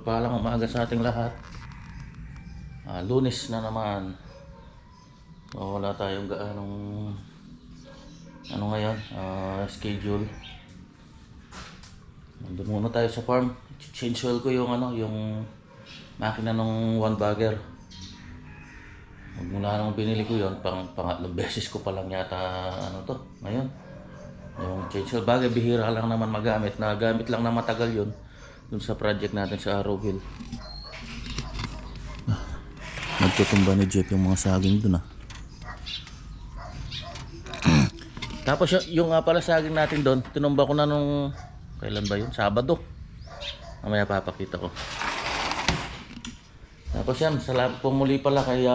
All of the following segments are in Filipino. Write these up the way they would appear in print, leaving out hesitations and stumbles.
Mapagpalang umaga sa ating lahat. Lunes na naman. Wala tayong gaanong ngayon, schedule. Nandun muna tayo sa farm. Change oil ko yung yung makina ng one bagger. Mula nung binili ko yon, pangatlong beses ko pa lang yata ngayon. Yung change oil bagger, bihira lang naman magamit. Nagamit lang na matagal yon dun sa project natin sa Arrowville. Nagtutumba ni Jeff yung mga saging dun Tapos yung nga pala saging natin doon, tinumba ko na nung kailan ba yun? Sabado. Mamaya papakita ko. Tapos yan, pumuli pala kay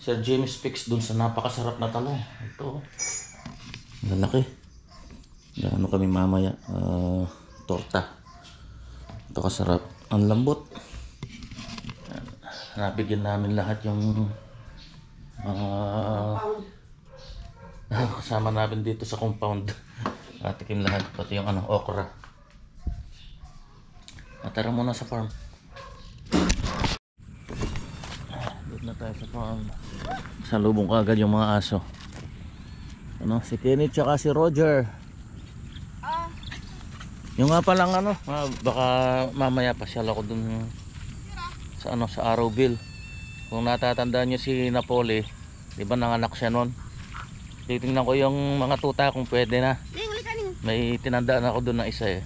Sir James Fix dun sa napakasarap na talong. Ito, lalaki. Ano kami mamaya, torta. Ito kasarap, ang lambot. Nabigyan namin lahat yung mga kasama namin dito sa compound. Natikim lahat, pati yung okra. Tara muna sa farm. Dito na tayo sa farm. Salubong ka agad yung mga aso. Si Kenny tsaka si Roger. Yung nga palang baka mamaya pasyal ako dun sa Arrowville. Kung natatandaan nyo si Napoli, di ba nanganak siya nun? Titingnan ko yung mga tuta kung pwede na. May tinandaan ako dun na isa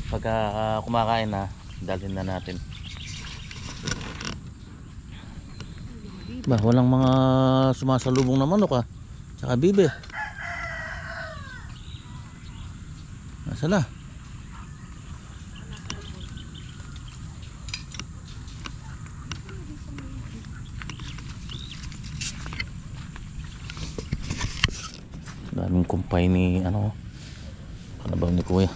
Pagka kumakain na, dalhin na natin. Walang mga sumasalubong na manok tsaka bibe. Nasaan na? Daming kumpay ni kanabaw ni Kuya.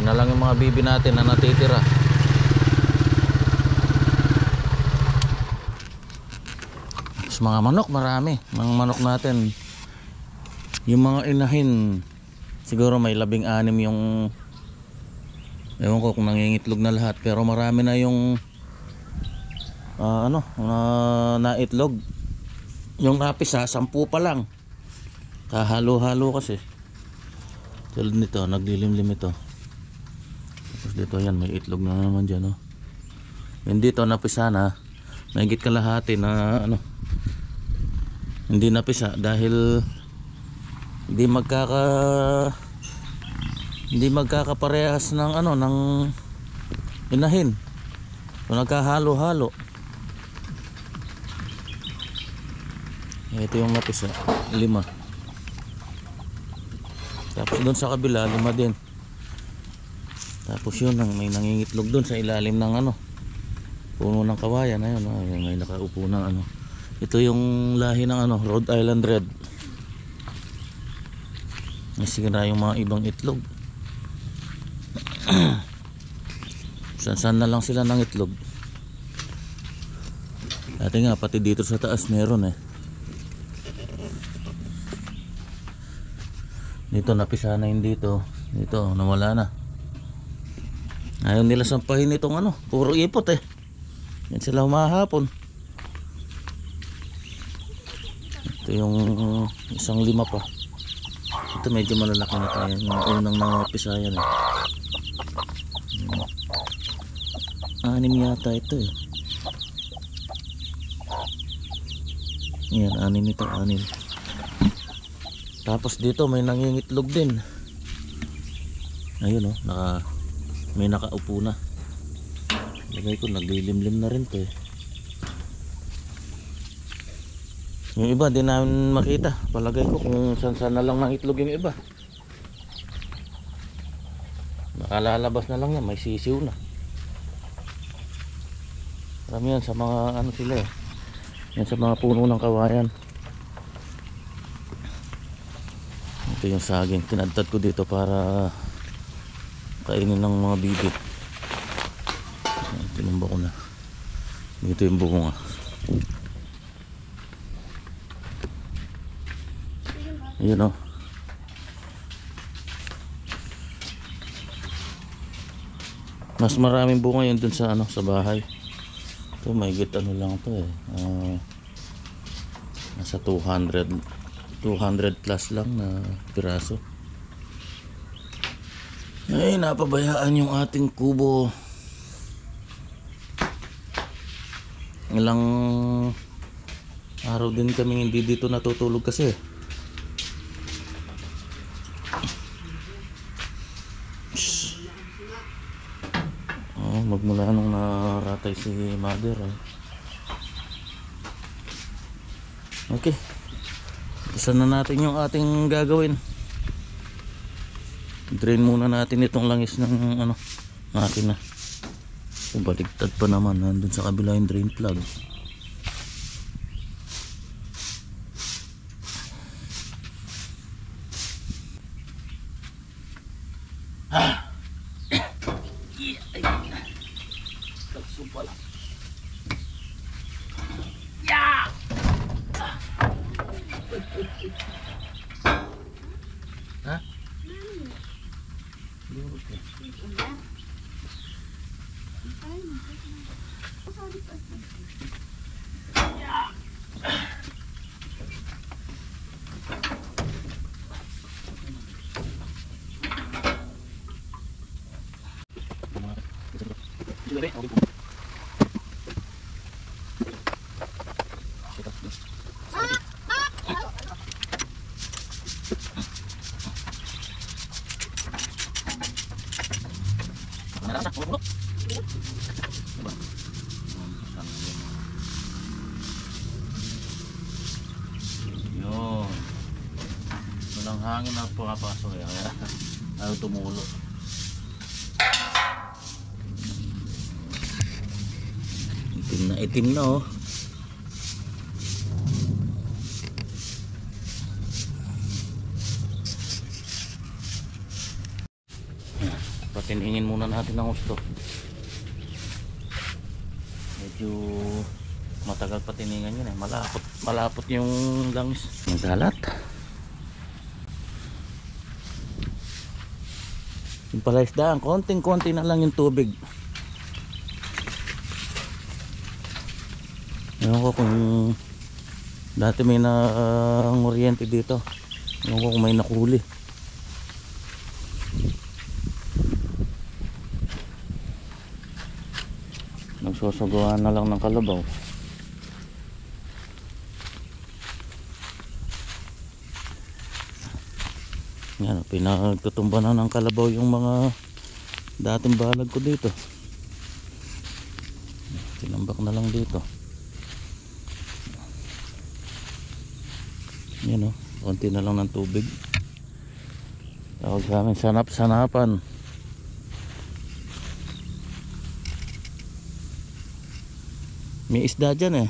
Na lang yung mga bibi natin na natitira. Mas mga manok, marami. Mga manok natin, yung mga inahin, siguro may 16 yung, ewan ko kung nangingitlog na lahat, pero marami na yung naitlog. Yung napis 10 pa lang, kahalo-halo kasi. Tulad nito, naglilimlim ito. Tapos dito yan, may itlog na naman dyan Yung dito napisa na, mahigit kalahati na hindi napisa dahil hindi magkakaparehas ng ng inahin. So nagkahalo-halo. Ito yung napisa, 5. Tapos doon sa kabila 5 din. Tapos yun, may nangingitlog doon sa ilalim ng puno ng kawayan. Ayun, may nakaupo na Ito yung lahi ng Rhode Island Red. Nasira yung mga ibang itlog. San na lang sila ng itlog. Dati nga pati dito sa taas meron Dito napisa na yun dito. Dito nawala na. Ayaw nila sampahin itong puro ipot Yan sila humahapon. Ito yung isang 5 pa. Ito medyo malalaki na tayo. Yung unang napisayan 6 yata ito Yan, 6 ito, 6. Tapos dito may nangingitlog din. Ayun may nakaupo na. Lagay ko, naglilimlim na rin to Yung iba di namin makita. Palagay ko kung saan na lang ng itlog yung iba. Nakalalabas na lang yan, may sisiw na. Marami yan sa mga ano sila eh. Yan sa mga puno ng kawayan. Ito yung saging. Tinadtad ko dito para kainin ng mga bibi. Tinumba ko na. Dito yung bunga. Ayun o. Mas maraming bunga yun dun sa ano, sa bahay. Ito may git ano lang to eh. Nasa 200 plus lang na piraso. Ay, napabayaan yung ating kubo. Ilang araw din kami hindi dito natutulog kasi. Magmula nung naratay si mother eh. Okay, isa na natin yung ating gagawin. Drain muna natin itong langis ng ano natin na. Baligtad pa naman, nandun sa kabila yung drain plug. Yun. Walang hangin na pumapasok kaya ano tumulo. Itim na oh. Patinhingin muna natin ang gusto. Medyo matagal patiningan yun eh. Malapot yung langis. Nagalat. Yung pala isdaan, konting-konti na lang yung tubig. Ewan ko kung dati may nguryente dito. Ewan ko kung may nakuli. Nagsosagawa na lang ng kalabaw. Yan, pinagtutumba na ng kalabaw yung mga dating balag ko dito. Tinambak na lang dito. Yan o, konti na lang ng tubig. Tawag sa amin sanap-sanapan. May isda dyan eh.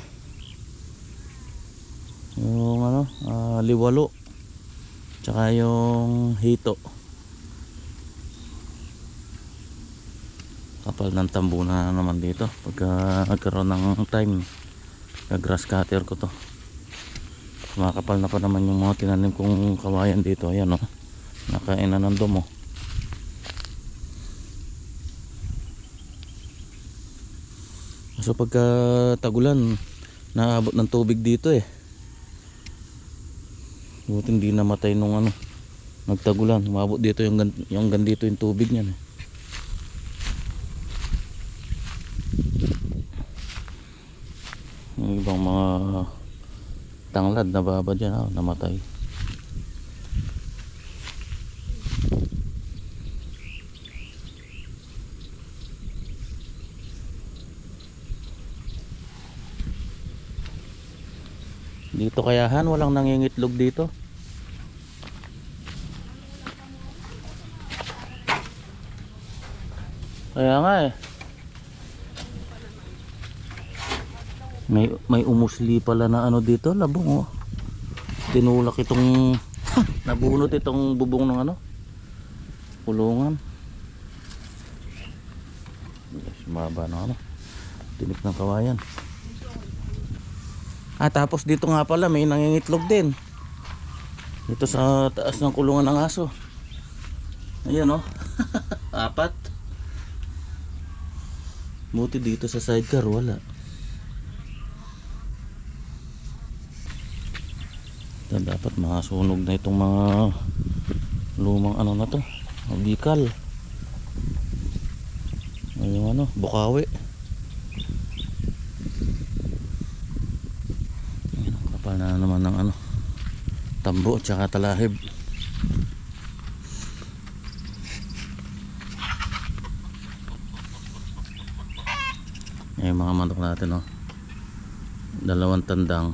Yung ano, liwalo. Tsaka yung hito. Kapal ng tambo na naman dito. Pagka nagkaroon ng time, grass cutter ko to. Kumakapal na pa naman yung mga tinanim kong kawayan dito. Ayan o, nakain na ng damo. So pagka tagulan, naabot ng tubig dito eh. Buti hindi namatay nung ano, nagtagulan. Umabot dito yung gandito yung tubig niyan eh. Yung ibang mga tanglad na baba dyan, namatay. Dito kayahan walang nangingitlog dito. Kaya nga eh. May umusli pala na ano dito, labong oh. Tinulak itong nabunot itong bubong ng ano, kulungan. Sumaba ng ano, tinik ng kawayan. Tapos dito nga pala may nangingitlog din. Dito sa taas ng kulungan ng aso. Ayan oh. 4. Buti dito sa sidecar wala. Dapat makasunog na itong mga lumang ano na to, bikal. Yung ano, bukawi. Ayan, kapal na naman ng ano, tambo at saka talahib. Yung mga manok natin oh, 2 tandang.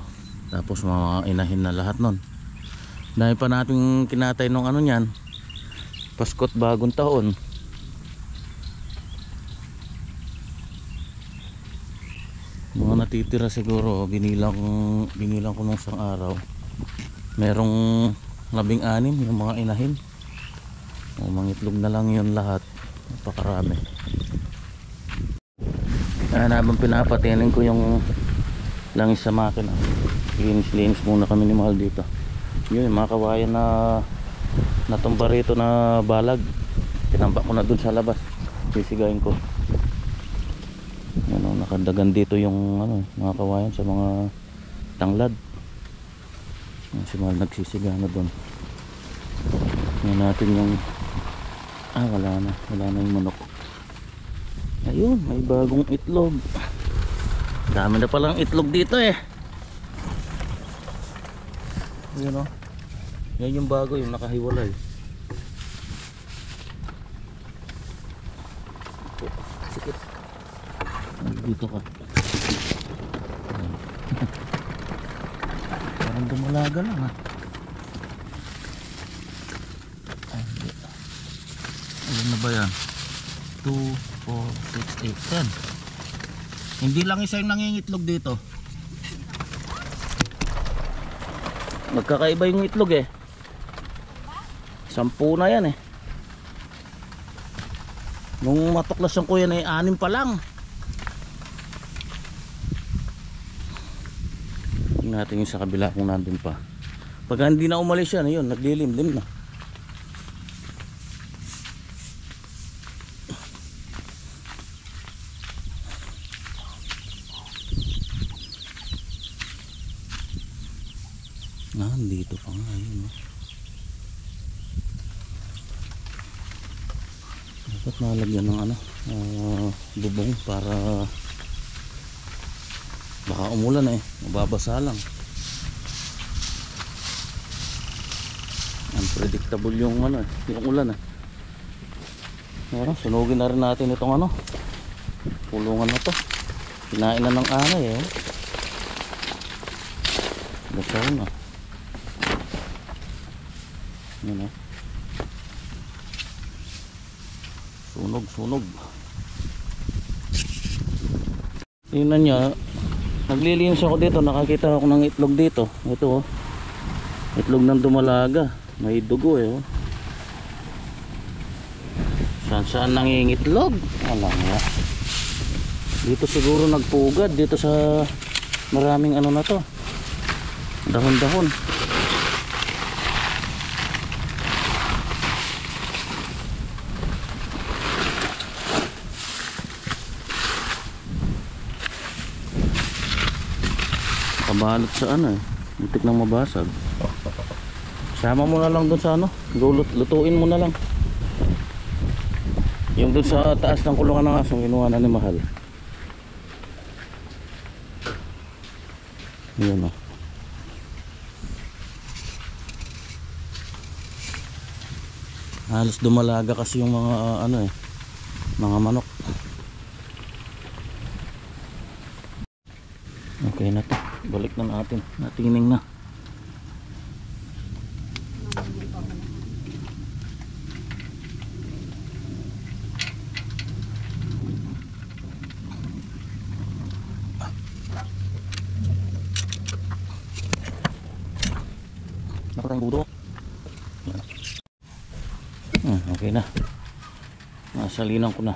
Tapos mga inahin na lahat nun. Dahil pa natin kinatay nung ano nyan, Pasko't bagong taon. Mga natitira siguro, binilang ko nung isang araw. Merong 16 yung mga inahin. Mangitlog na lang yun lahat. Napakarami. Habang pinapatinin ko yung langis sa makina, linis muna kami ni Mahal dito. Yun, yung mga kawayan na natumba rito na balag, tinambak ko na dun sa labas, sisigayin ko. Ano, nakadagan dito yung ano, mga kawayan sa mga tanglad. Si Mahal nagsisiga na dun. Ngayon natin yung wala na yung manok. Ayun, may bagong itlog. Dami na palang itlog dito eh. Ayun o. Yan yung bago, yung nakahiwalay. Sikit. Dito ka. Parang dumalaga lang ha. Ayun na ba yan? 2, 4, 6, 8, 10. Hindi lang isa yung nangingitlog dito. Magkakaiba yung itlog eh. 10 na yan eh. Nung matuklasan ko yan ay 6 pa lang. Tingnan natin yung sa kabila kung nandun pa. Pagka hindi na umalis yan, ayun, naglilimlim na. Dito pa nga yun. Dapat nalagyan ng ano, bubong para baka umulan eh, mababasa lang. Unpredictable yung ano eh, yung ulan eh. Sunugin na rin natin itong ano, kulungan na to. Kinain na ng anay eh. Basaw na. Yan o. Sunog. Tingnan nyo, naglilinis ako dito, nakakita ako ng itlog dito. Ito o, itlog ng dumalaga, may dugo eh o. Saan nangingitlog? Alam nga, dito siguro nagpugad, dito sa maraming ano na to, dahon-dahon. Kabalot sa ano eh, muntik nang mabasag. Sama mo na lang dun sa ano, lutuin mo na lang. Yung dun sa taas ng kulungan ng aso, inuha na ni Mahal. Yun o. Halos dumalaga kasi yung mga ano eh, mga manok. Okay na to, balik na natin, natining na. Nakatang budo. Yan. Okay na. Nasalinan ko na.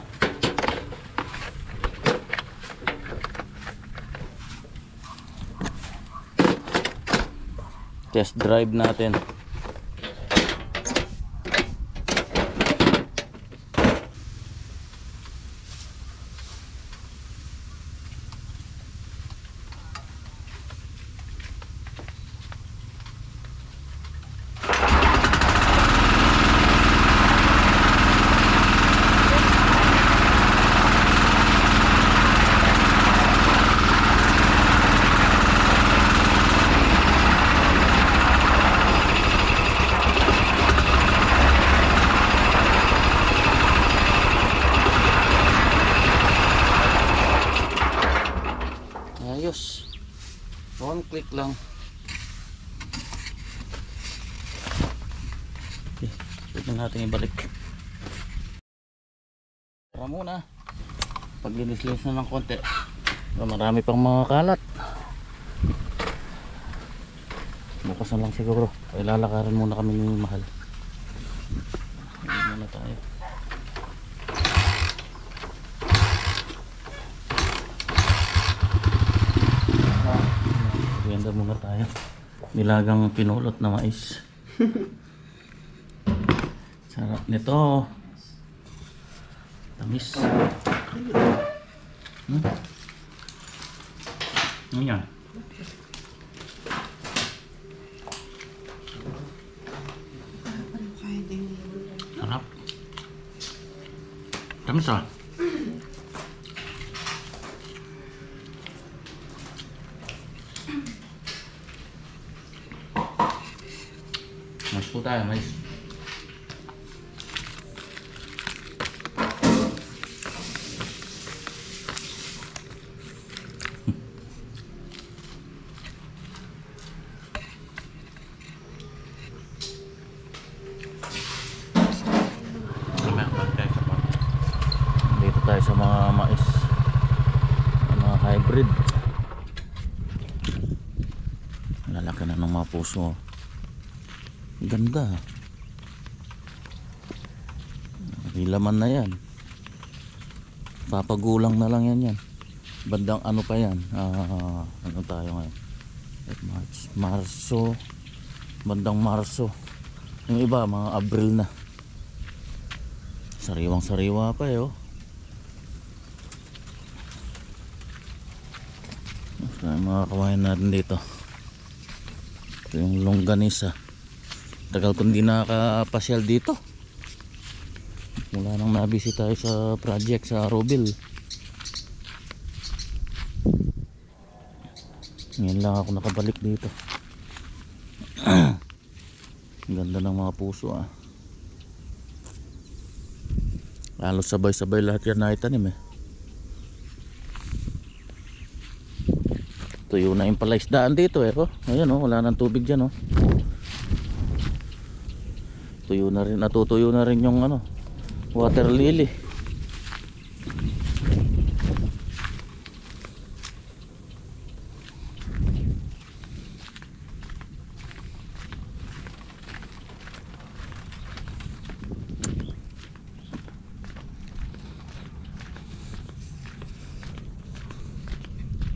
Test drive natin. Ayos. One click lang. Okay, pwede natin ibalik. Tara muna. Paglinis-linis na ng konti. Marami pang mga kalat. Bukas na lang siguro. Ilalakaran muna kami ni Mahal. Hindi muna tayo. Ganda muna tayo. Nilagang pinulot na mais. Sarap nito. Tamis. Ano yan? Sarap. Tamis ah. Mais po tayo, mais. Dito tayo sa mga mais, mga hybrid. Lalaki na ng mga puso. Ganda. May laman na yan. Papagulang na lang yan. Bandang ano pa yan, ano tayo ngayon, Marso. Bandang Marso. Yung iba mga Abril na. Sariwang sariwa pa eh, oh. Mga kawain natin dito. Ito yung longganisa. Tagal kong di nakakapasyal dito mula nang nabisi tayo sa project sa Arrowville. Ngayon lang ako nakabalik dito. Ganda ng mga puso ah. Halos sabay-sabay lahat yan naitanim eh. Tuyo na yung palaisdaan dito eh, oh. Ayan oh, wala nang tubig dyan oh. Tuyo na rin, natutuyo na rin yung ano, water lily.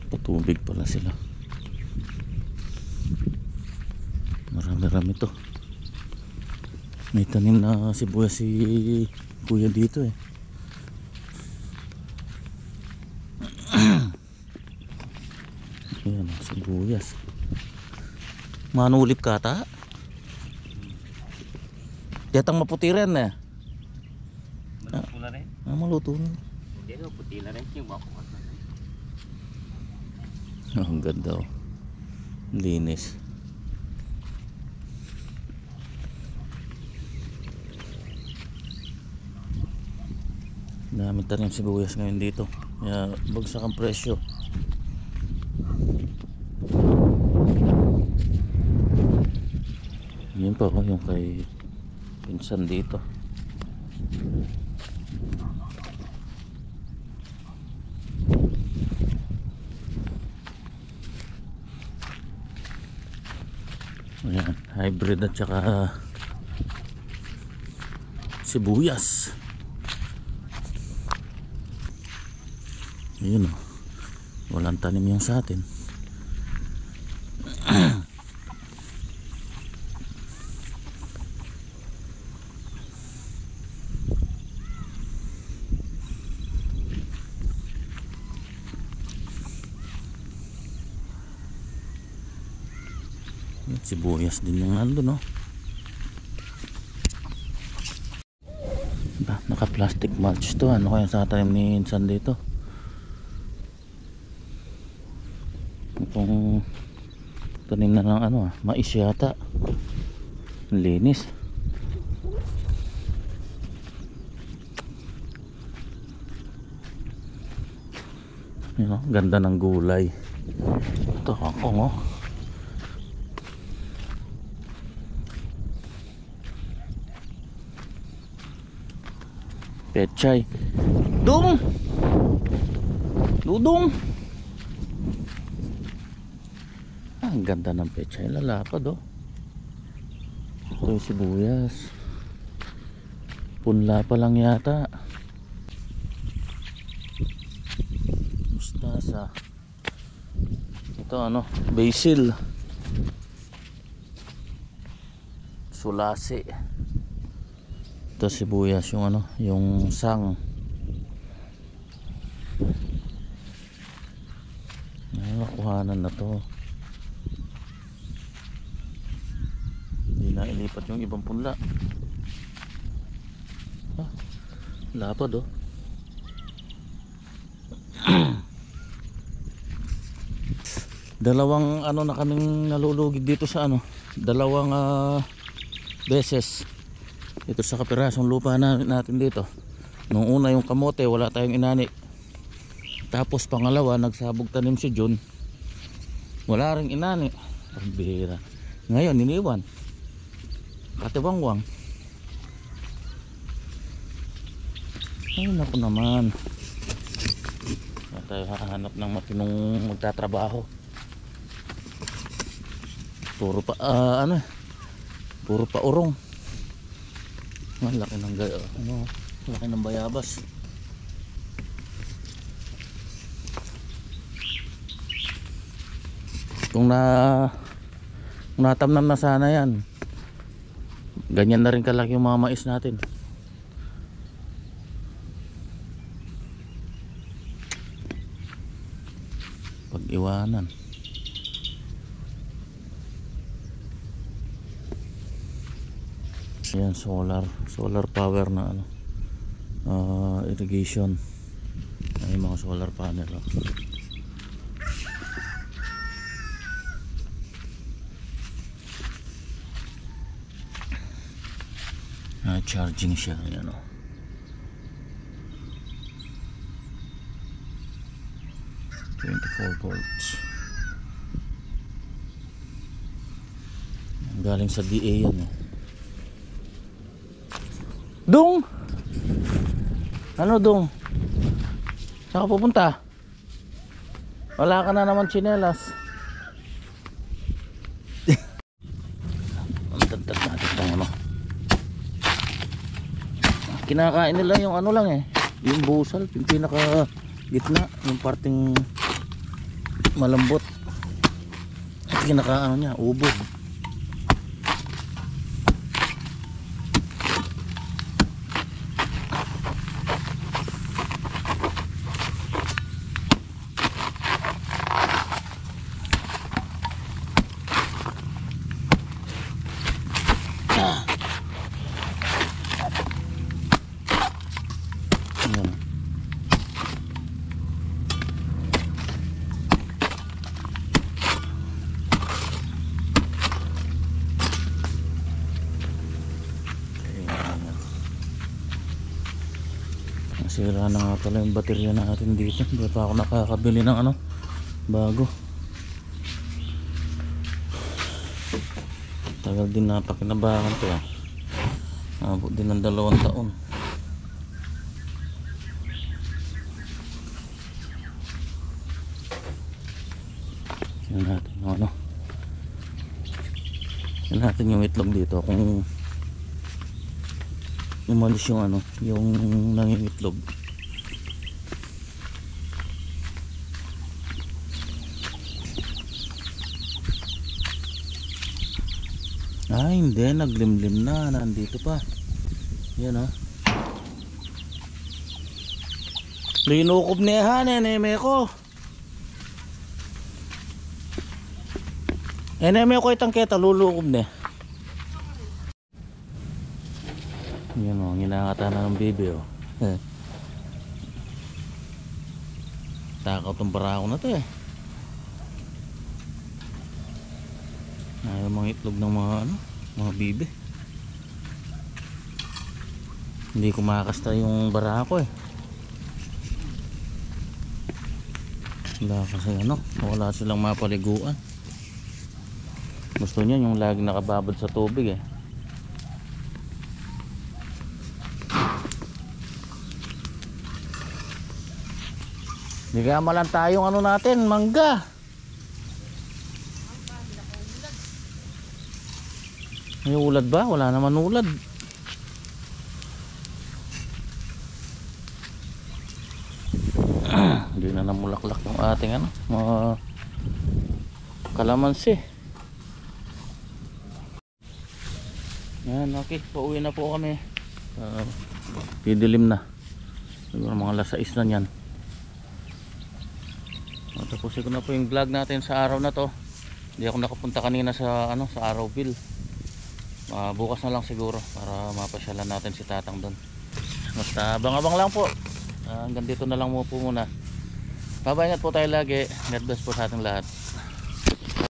Patubig pala sila. Marami-rami to. May tanim na sibuyas si kuya dito eh. Ayan, sibuyas. Manulip ka ta? Yatang maputi rin eh. Maluto na rin? Maluto na. Hindi no, puti na rin yung makuha na rin. Ang ganda oh. Linis. Dami tanim sibuyas ngayon dito. Kaya bagsak ang presyo. Yun pa oh, yung kay pinsan dito. Ayan, hybrid at saka sibuyas. Ayun, oh. Walang tanim yung sa atin. Sibuyas din yung nandun, no? Naka plastic mulch to. Ano kaya sa tanim ni Insan dito? Itong tanim na ng ano, mais yata. Linis. Yun, oh, ganda ng gulay. Ito kangkong, oh. Pechay. Dudong! Ang ganda ng pechay. Lalapad, oh. Ito yung sibuyas. Punla pa lang yata. Mustasa. Ito ano, basil. Sulasi. Ito sibuyas yung ano, yung sang. Kuhanan na to. Hindi na ilipat yung ibang punla. Lapad, oh. Dalawang ano na kaming nalulugid dito sa ano, dalawang beses ito sa kapirasong lupa natin dito. Nung una yung kamote, wala tayong inani. Tapos pangalawa, nagsabog tanim si John, wala ring inani. Ang bihira. Ngayon niniwan katibangwang. Ay naku naman, tayo hahanap ng matinong magtatrabaho. Puro pa puro pa urong. Ang laki ng laki ng bayabas. Kung natamnam na sana yan, ganyan na rin kalaki yung mga mais natin. Pag-iwanan. Yan, solar power na ano, irrigation. Ay, mga solar panel, oh. Charging siya, yan, oh. .24 volts. Galing sa DA yan, eh. Dong! Ano, Dong? Saan ka pupunta? Wala ka na naman tsinelas. Ang tagtag natin itong ano. Kinakain nila yung ano lang, eh, yung busal, yung pinaka gitna, yung parting malambot. At kinakaano niya, ubod. Sira na nga pala yung baterya natin dito. Hindi pa ako nakakabili ng ano, bago. Tagal din napakinabangan to, ah. Abot din ng 2 taon. Yan natin ano. Yan natin yung itlog dito kung umalis yung ano, yung nangingitlog. Ay hindi, naglimlim na, nandito pa. Yan oh. Linukob niya han, eneme ko. Eneme ko itang keta, lulukob niya. Yan o, ginangata na ng bibi o. Takaw tong barako na to eh. Ayaw mga itlog ng mga ano, mga bibi. Hindi kumakasta yung barako eh. Wala kasi ano, wala silang mapaliguan. Gusto niya yung laging nakababad sa tubig eh. Bigama lang tayong ano natin, mangga. May ulad ba? Wala naman ulad. Hindi na namulaklak yung ating ano, mga kalamansi. Yan, okay, pauwi na po kami. Pidilim na. Siguro mga alas 6 na yan. Tapusin ko na po yung vlog natin sa araw na to. Hindi ako nakapunta kanina sa ano, sa Arrowville. Bukas na lang siguro para mapasyalan natin si Tatang doon. Basta abang-abang lang po. Hanggang dito na lang po muna. Babayingat po tayo lagi. God bless po sa ating lahat.